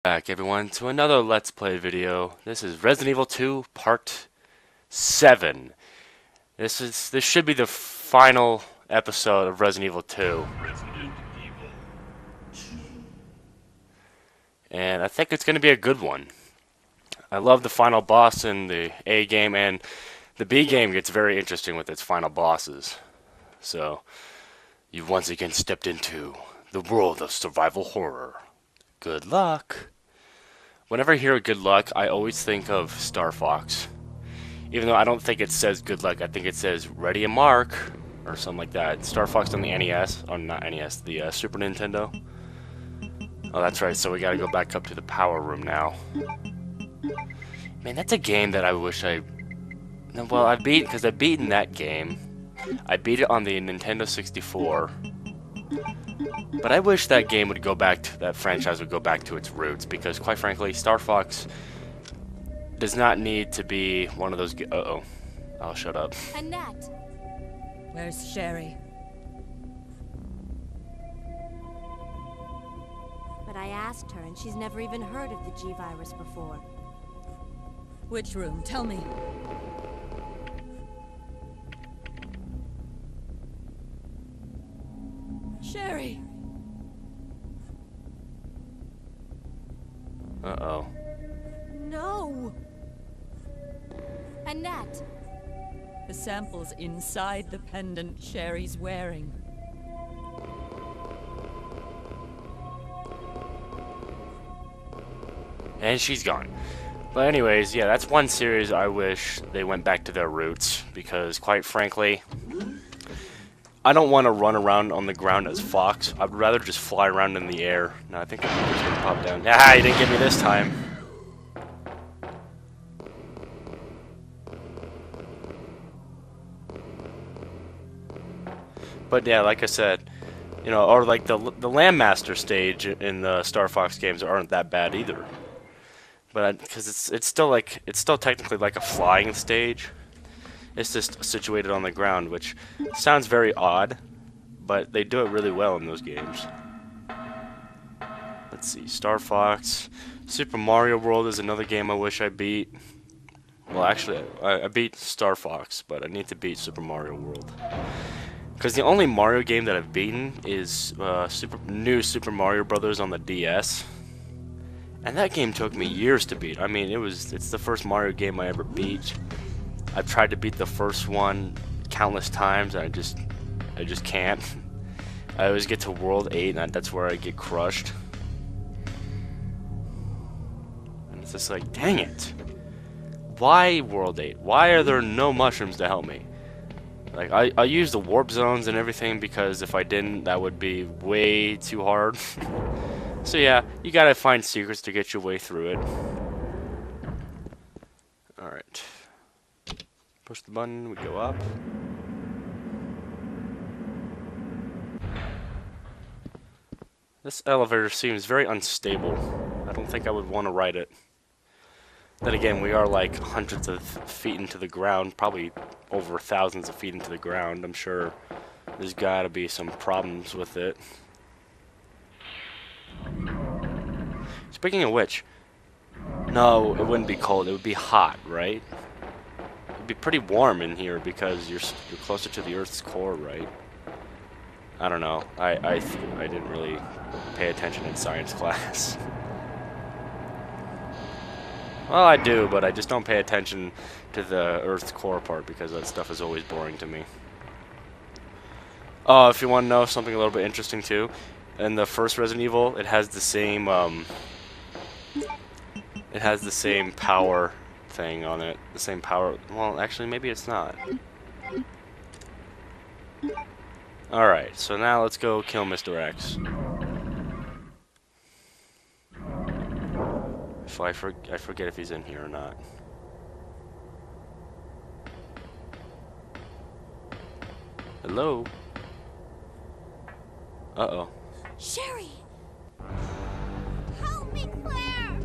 Back everyone to another Let's Play video. This is Resident Evil 2 Part 7. This should be the final episode of Resident Evil 2. And I think it's going to be a good one. I love the final boss in the A game, and the B game gets very interesting with its final bosses. So, you've once again stepped into the world of survival horror. Good luck. Whenever I hear good luck, I always think of Star Fox. Even though I don't think it says good luck, I think it says ready and mark, or something like that. Star Fox on the NES, or not NES, the Super Nintendo. Oh, that's right, so we gotta go back up to the power room now. Man, that's a game that I wish well, I've beaten that game. I beat it on the Nintendo 64. But I wish that game would go back to, that franchise would go back to its roots, because quite frankly, Star Fox does not need to be one of those uh-oh. I'll shut up. Annette! Where's Sherry? But I asked her and she's never even heard of the G-Virus before. Which room? Tell me. Sherry! Uh-oh. No! Annette! The sample's inside the pendant Sherry's wearing. And she's gone. But anyways, yeah, that's one series I wish they went back to their roots, because quite frankly, I don't want to run around on the ground as Fox. I'd rather just fly around in the air. No, I think I'm just gonna pop down. Ah, you didn't get me this time. But yeah, like I said, you know, or like the Landmaster stage in the Star Fox games aren't that bad either. But because it's still technically like a flying stage. It's just situated on the ground, which sounds very odd, but they do it really well in those games. Let's see, Star Fox. Super Mario World is another game I wish I beat. Well, actually, I beat Star Fox, but I need to beat Super Mario World. Because the only Mario game that I've beaten is new Super Mario Brothers on the DS. And that game took me years to beat. I mean, it's the first Mario game I ever beat. I've tried to beat the first one countless times, and I just can't. I always get to World 8, and that's where I get crushed. And it's just like, dang it. Why World 8? Why are there no mushrooms to help me? Like, I use the warp zones and everything, because if I didn't, that would be way too hard. So yeah, you gotta find secrets to get your way through it. Alright. Push the button, we go up. This elevator seems very unstable. I don't think I would want to ride it. Then again, we are like hundreds of feet into the ground, probably over thousands of feet into the ground. I'm sure there's gotta be some problems with it. Speaking of which, no, it wouldn't be cold, it would be hot, right? Be pretty warm in here because you're closer to the Earth's core, right? I don't know. I didn't really pay attention in science class. Well, I do, but I just don't pay attention to the Earth's core part because that stuff is always boring to me. Oh, if you want to know something a little bit interesting too, in the first Resident Evil, it has the same power thing on it. The same power. Well, actually, maybe it's not. Alright, so now let's go kill Mr. X. If I forget if he's in here or not. Hello? Uh-oh. Sherry! Help me, Claire!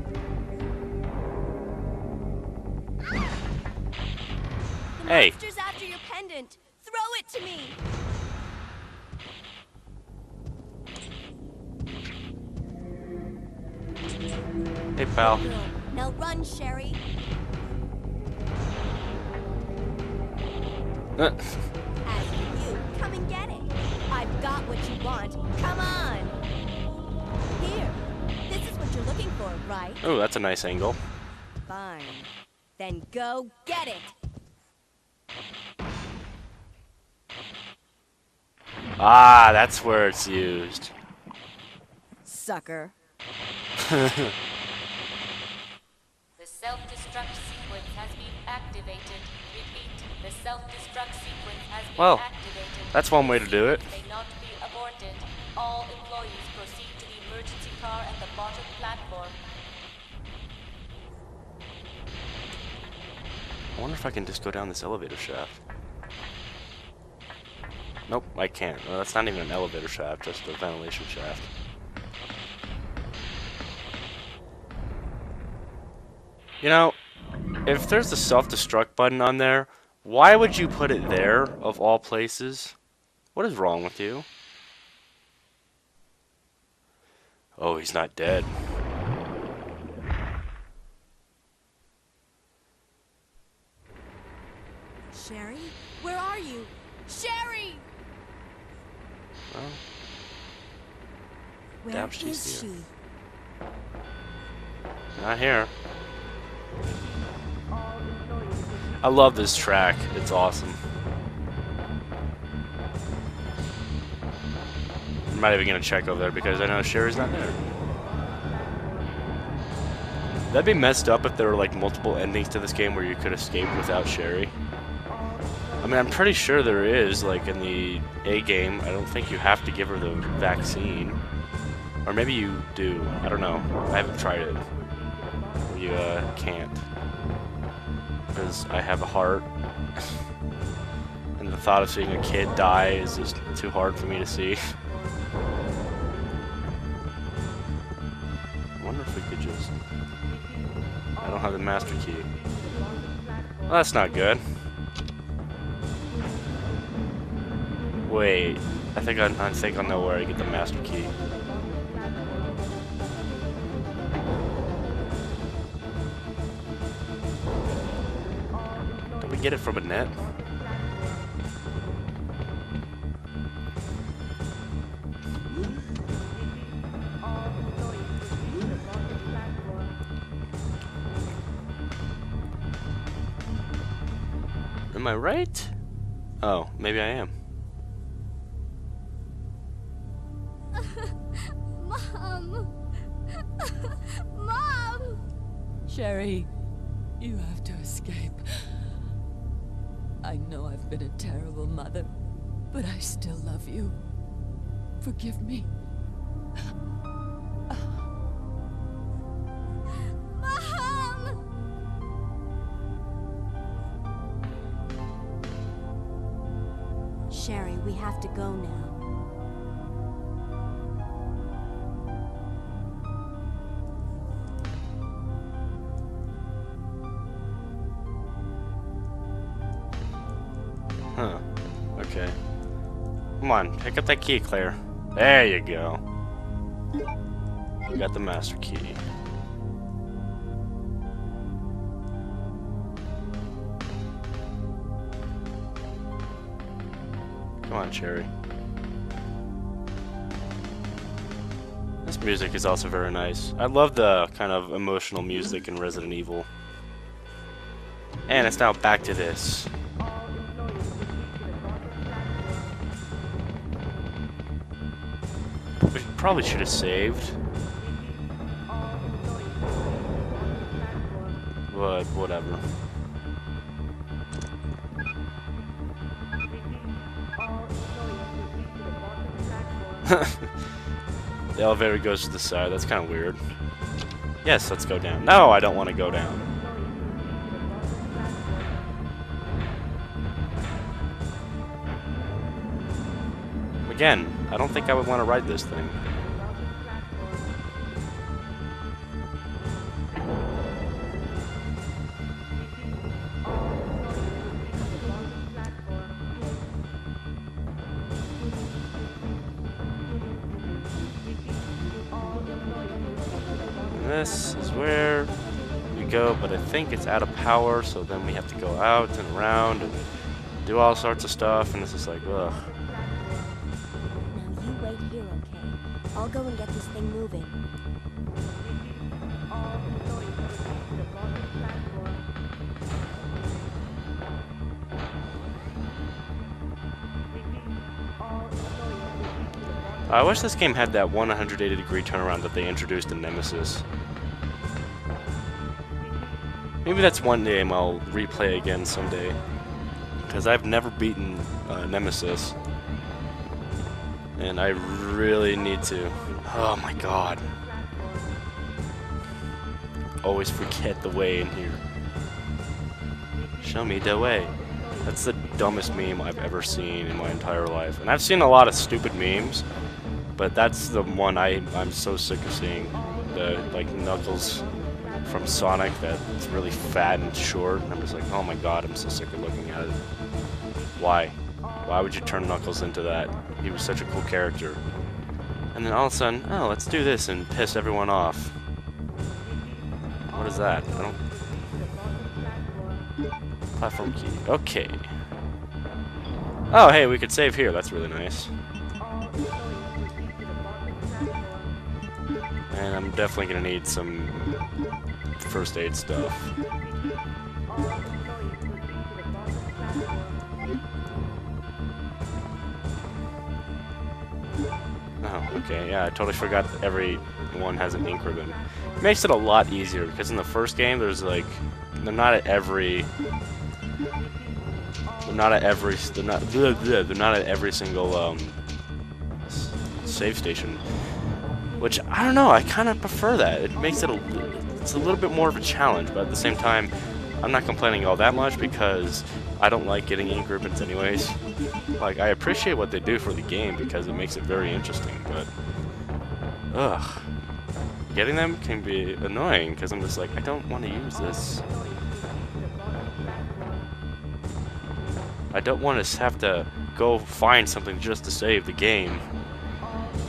The Hey! monster's after your pendant! Throw it to me! pal. Good girl. Now run, Sherry. As for you, come and get it. I've got what you want. Come on. Here. This is what you're looking for, right? Oh, that's a nice angle. Fine. Then go get it. Ah, that's where it's used. Sucker. The self-destruct sequence has been activated. Repeat, the self-destruct sequence has been Well, activated. that's one way to do it. May not be aborted. All employees proceed to the emergency car at the bottom platform. I wonder if I can just go down this elevator shaft. Nope, I can't. Well, that's not even an elevator shaft, just a ventilation shaft. You know, if there's a self-destruct button on there, why would you put it there, of all places? What is wrong with you? Oh, he's not dead. Sherry? Where are you? Sherry! Well, Where doubt she's is here. she? Not here. I love this track. It's awesome. I'm not even gonna check over there because I know Sherry's not there. That'd be messed up if there were like multiple endings to this game where you could escape without Sherry. I mean, I'm pretty sure there is, like in the A game. I don't think you have to give her the vaccine. Or maybe you do. I don't know. I haven't tried it. You can't. Because I have a heart. And the thought of seeing a kid die is just too hard for me to see. I wonder if we could just... I don't have the master key. Well, that's not good. Wait, I think I know where I get the master key. Did we get it from a net? Am I right? Oh, maybe I am. Mom! Mom! Sherry, you have to escape. I know I've been a terrible mother, but I still love you. Forgive me. Mom! Sherry, we have to go now. Huh. Okay. Come on, pick up that key, Claire. There you go. You got the master key. Come on, Cherry. This music is also very nice. I love the kind of emotional music in Resident Evil. And it's now back to this. We probably should have saved. But whatever. The elevator goes to the side. That's kind of weird. Yes, let's go down. No, I don't want to go down. Again, I don't think I would want to ride this thing. This is where we go, but I think it's out of power, so then we have to go out and around and do all sorts of stuff, and it's just like, ugh. Now you wait here, okay? I'll go and get this thing moving. I wish this game had that 180-degree turnaround that they introduced in Nemesis. Maybe that's one game I'll replay again someday, because I've never beaten Nemesis, and I really need to. Oh my god. Always forget the way in here. Show me the way. That's the dumbest meme I've ever seen in my entire life. And I've seen a lot of stupid memes, but that's the one I'm so sick of seeing. The, like, Knuckles from Sonic that's really fat and short. I'm just like, oh my god, I'm so sick of looking at it. Why? Why would you turn Knuckles into that? He was such a cool character. And then all of a sudden, oh, let's do this and piss everyone off. What is that? I don't... Platform key. Okay. Oh, hey, we could save here. That's really nice. And I'm definitely gonna need some first aid stuff. Oh, okay, yeah, I totally forgot that every one has an ink ribbon. It makes it a lot easier, because in the first game, there's like, they're not at every single, save station. Which, I don't know, I kind of prefer that. It makes it it's a little bit more of a challenge, but at the same time, I'm not complaining all that much because I don't like getting ink ribbons anyways. Like, I appreciate what they do for the game because it makes it very interesting, but... ugh. Getting them can be annoying because I'm just like, I don't want to use this. I don't want to have to go find something just to save the game.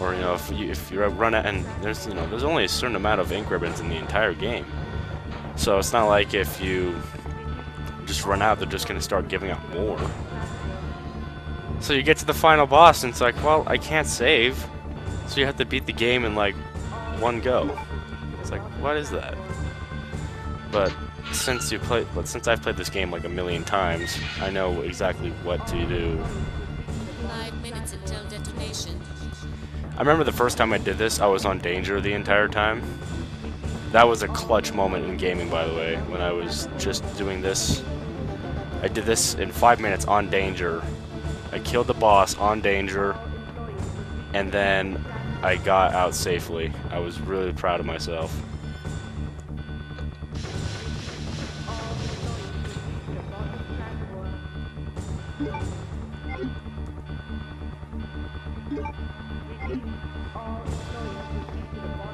Or, you know, if you run out, and there's, you know, there's only a certain amount of ink ribbons in the entire game. So it's not like if you just run out, they're just going to start giving out more. So you get to the final boss, and it's like, well, I can't save. So you have to beat the game in, like, one go. It's like, what is that? But since I've played this game like a million times, I know exactly what to do. 5 minutes until detonation. I remember the first time I did this, I was on danger the entire time. That was a clutch moment in gaming, by the way, when I was just doing this. I did this in 5 minutes on danger. I killed the boss on danger, and then I got out safely. I was really proud of myself.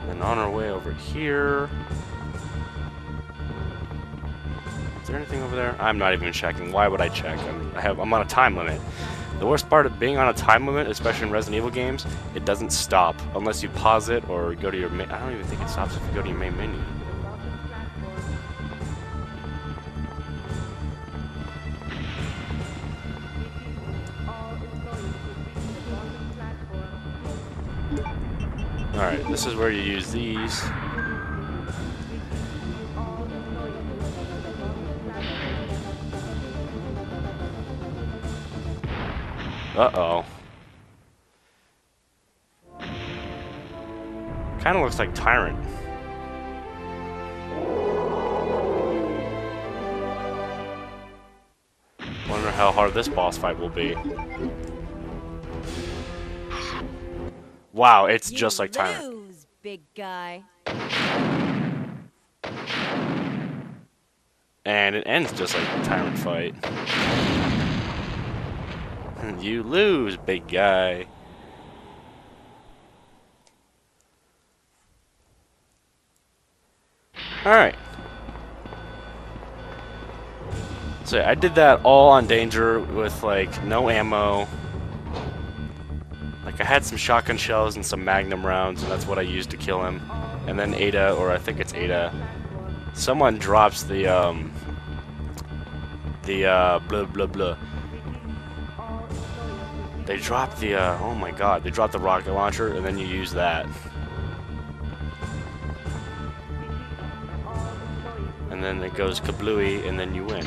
And on our way over here... is there anything over there? I'm not even checking. Why would I check? I'm on a time limit. The worst part of being on a time limit, especially in Resident Evil games, it doesn't stop unless you pause it or go to your main... I don't even think it stops if you go to your main menu. Alright, this is where you use these. Uh-oh. Kind of looks like Tyrant. Wonder how hard this boss fight will be. Wow, it's just like Tyrant. Lose, big guy. And it ends just like the Tyrant fight. You lose, big guy. Alright. So I did that all on danger with like no ammo. Like I had some shotgun shells and some magnum rounds, and that's what I used to kill him. and then Ada, or I think it's Ada, someone drops the blah blah blah. They drop the oh my god, they drop the rocket launcher, and then you use that. And then it goes kablooey, and then you win.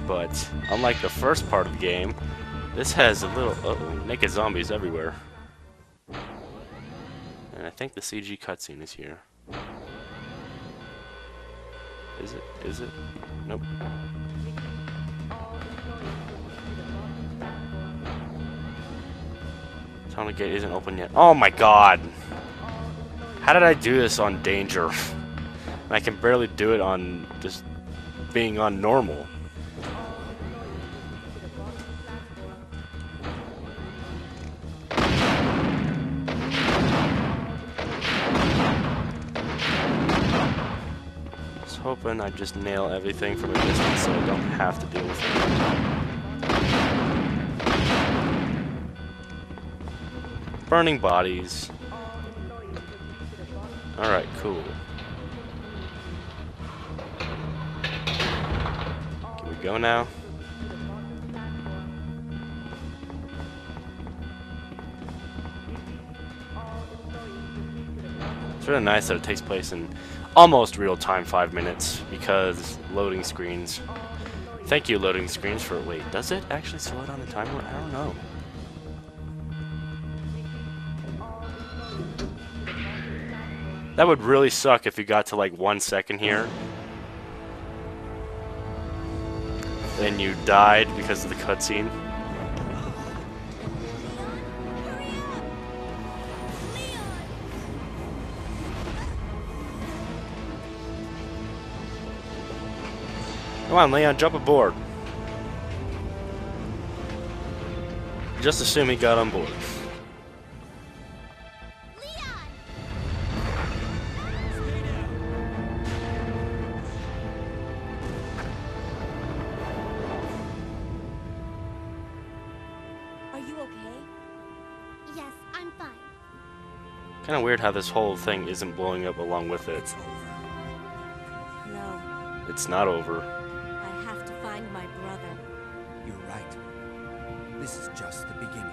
But unlike the first part of the game, this has a little naked zombies everywhere. And I think the CG cutscene is here. Is it? Is it? Nope. Tunnel gate isn't open yet. Oh my god! How did I do this on danger? And I can barely do it on just being on normal. I was hoping I'd just nail everything from a distance so I don't have to deal with it. Burning bodies. Alright, cool. Can we go now? It's really nice that it takes place in almost real time, 5 minutes, because loading screens. Thank you, loading screens, for... Wait, does it actually slow down the timer? I don't know. That would really suck if you got to like 1 second here. Then you died because of the cutscene. Come on, Leon, jump aboard. Just assume he got on board. Are you okay? Yes, I'm fine. Kind of weird how this whole thing isn't blowing up along with it. No, It's not over. I have to find my brother. You're right. This is just the beginning.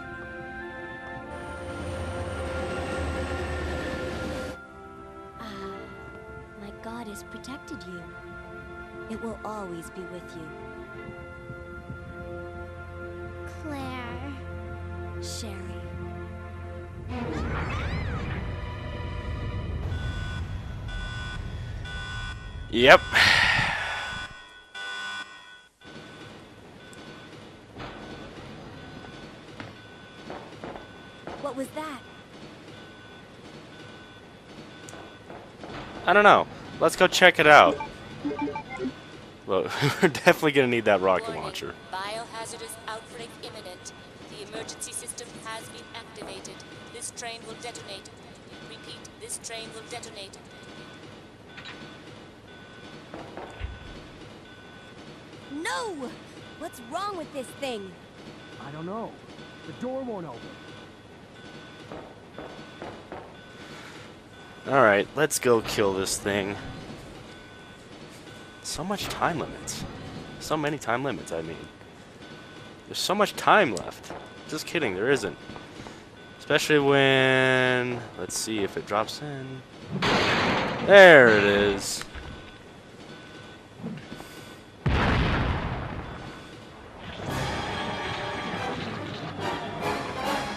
Ah, my God has protected you. It will always be with you. Claire. Sherry. Yep. What was that? I don't know. Let's go check it out. Well, we're definitely gonna need that rocket Warning. launcher. Biohazardous outbreak imminent. The emergency system has been activated. This train will detonate. Repeat, this train will detonate. No! What's wrong with this thing? I don't know. The door won't open. Alright, let's go kill this thing. So much time limits. So many time limits, I mean. There's so much time left. Just kidding, there isn't. Especially when... Let's see if it drops in. There it is.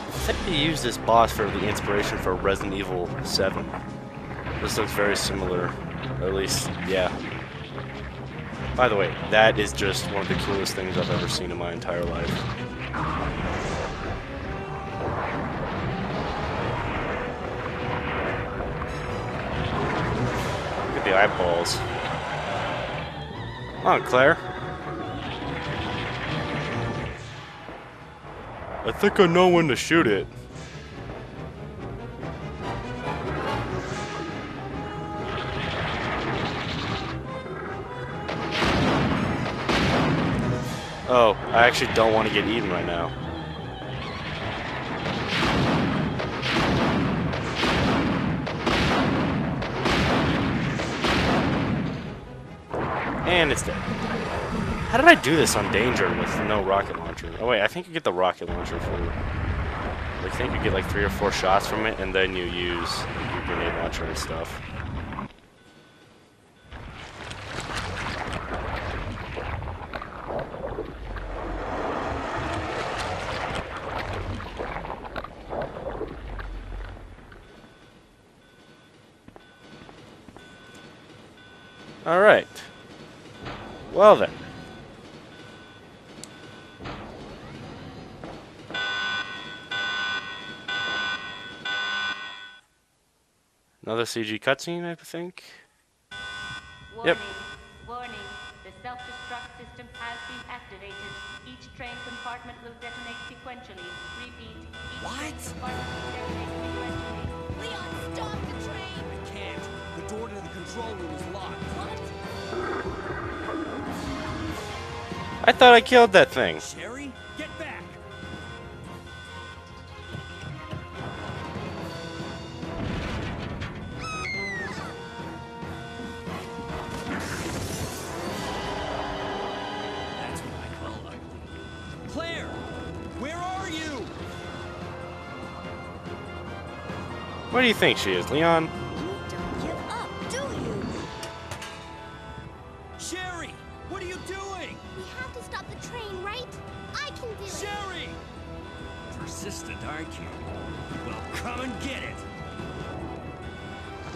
I think they used this boss for the inspiration for Resident Evil 7. This looks very similar. Or at least, yeah. By the way, that is just one of the coolest things I've ever seen in my entire life. Look at the eyeballs. Come on, Claire. I think I know when to shoot it. Oh, I actually don't want to get eaten right now. And it's dead. How did I do this on Danger with no rocket launcher? Oh wait, I think you get the rocket launcher for... I think you get like 3 or 4 shots from it, and then you use your grenade launcher and stuff. Alright. Well then. Another CG cutscene, I think. Warning, Yep. warning. The self-destruct system has been activated. Each train compartment will detonate sequentially. Repeat, each train compartment will detonate sequentially. Leon, stop the train! I can't. The door to the control room is locked. What? I thought I killed that thing. Sherry, get back! That's what I call ugly. Claire, where are you? What do you think she is, Leon? You don't give up, do you? Sherry, what are you doing? We have to stop the train, right? I can do it. Sherry! Persistent, aren't you? Well, come and get it.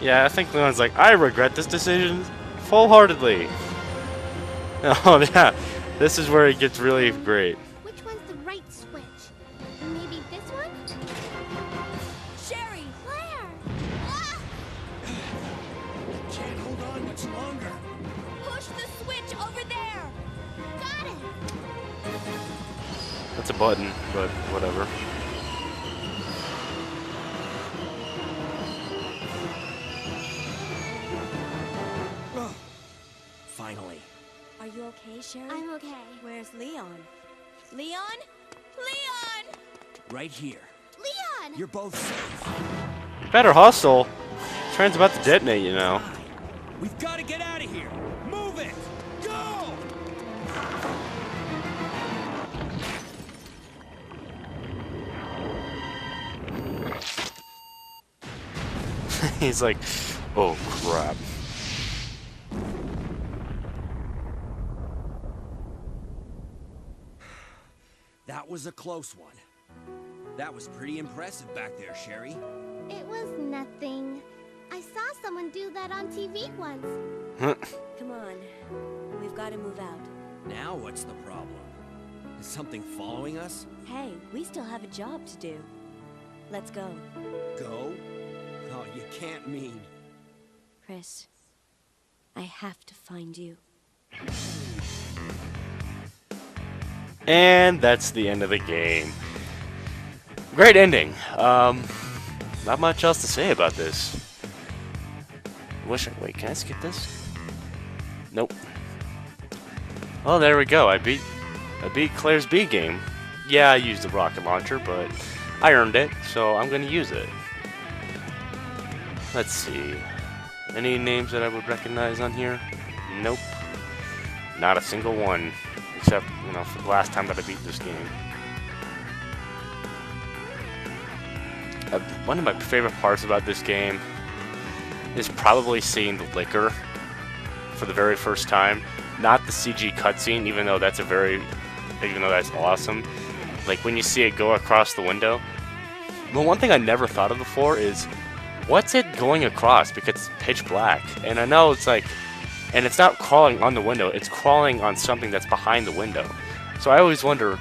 Yeah, I think Leon's like, I regret this decision full-heartedly. Oh yeah, this is where it gets really great. Which one's the right switch? Maybe this one? Sherry! Claire! Ah! Can't hold on much longer. Push the switch over there! Got it! That's a button, but whatever. Finally. Are you okay, Sherry? I'm okay. Where's Leon? Leon? Leon! Right here. Leon! You're both safe. Better hustle. Train's about to detonate, you know. We've got to get out of here. Move it. Go! He's like, oh crap. That was a close one. That was pretty impressive back there, Sherry. It was nothing. I saw someone do that on TV once. Come on. We've got to move out. Now what's the problem? Is something following us? Hey, we still have a job to do. Let's go. Go? Oh, you can't mean. Chris, I have to find you. And that's the end of the game. Great ending. Not much else to say about this. Wait, can I skip this? Nope. Oh, there we go. I beat Claire's B game. Yeah, I used the rocket launcher, but I earned it, so I'm gonna use it. Let's see. Any names that I would recognize on here? Nope. Not a single one. Except, you know, for the last time that I beat this game. One of my favorite parts about this game is probably seeing the liquor for the very first time. Not the CG cutscene, even though that's awesome. Like when you see it go across the window. But one thing I never thought of before is, what's it going across? Because it's pitch black. And I know it's like, and it's not crawling on the window, it's crawling on something that's behind the window. So I always wonder,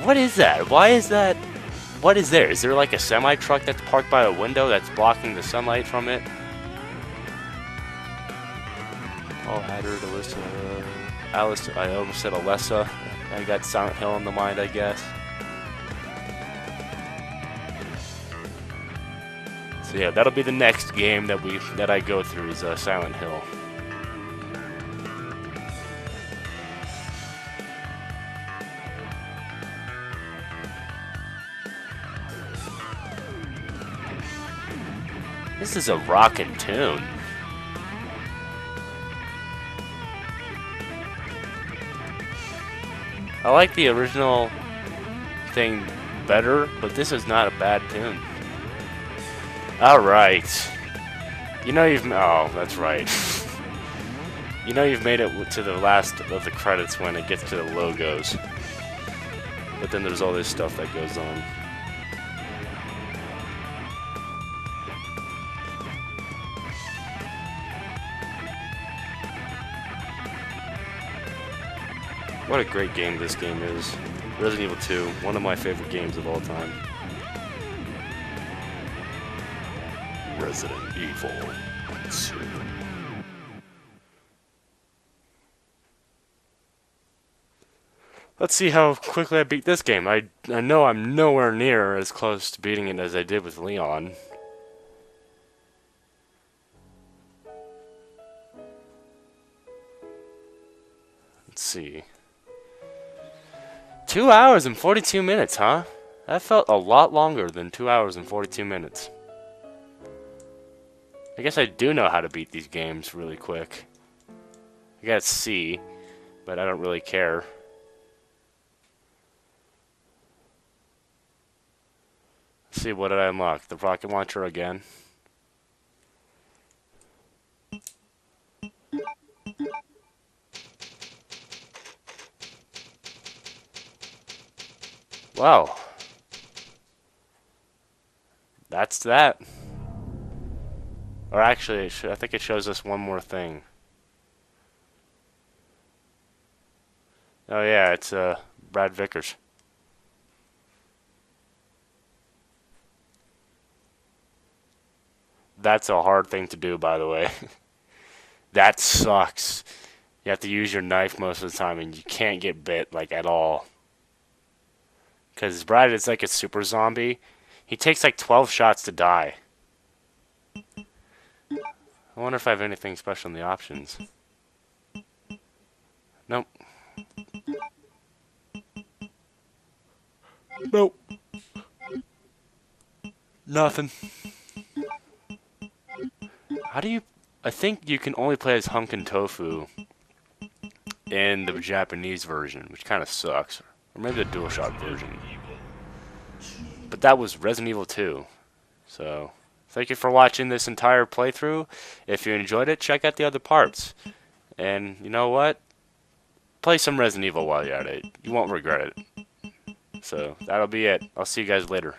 what is that? Why is that? What is there? Is there like a semi-truck that's parked by a window that's blocking the sunlight from it? Paul Haddard, Alice, I almost said Alessa. I got Silent Hill in the mind, I guess. So yeah, that'll be the next game that I go through is Silent Hill. This is a rockin' tune. I like the original thing better, but this is not a bad tune. Alright. You know you've... Oh, that's right. You know you've made it to the last of the credits when it gets to the logos. But then there's all this stuff that goes on. What a great game this game is. Resident Evil 2, one of my favorite games of all time. Resident Evil 2. Let's see how quickly I beat this game. I know I'm nowhere near as close to beating it as I did with Leon. Let's see. 2 hours and 42 minutes, huh? That felt a lot longer than 2 hours and 42 minutes. I guess I do know how to beat these games really quick. I got C, but I don't really care. Let's see, what did I unlock? The rocket launcher again? Wow. That's that. Or actually, I think it shows us one more thing. Oh yeah, it's Brad Vickers. That's a hard thing to do, by the way. That sucks. You have to use your knife most of the time, and you can't get bit, like, at all. Because Brad is like a super zombie. He takes like 12 shots to die. I wonder if I have anything special in the options. Nope. Nope. Nothing. How do you... I think you can only play as Hunkin' Tofu in the Japanese version, which kind of sucks. Or maybe the DualShock version. But that was Resident Evil 2. So, thank you for watching this entire playthrough. If you enjoyed it, check out the other parts. And, you know what? Play some Resident Evil while you're at it. You won't regret it. So, that'll be it. I'll see you guys later.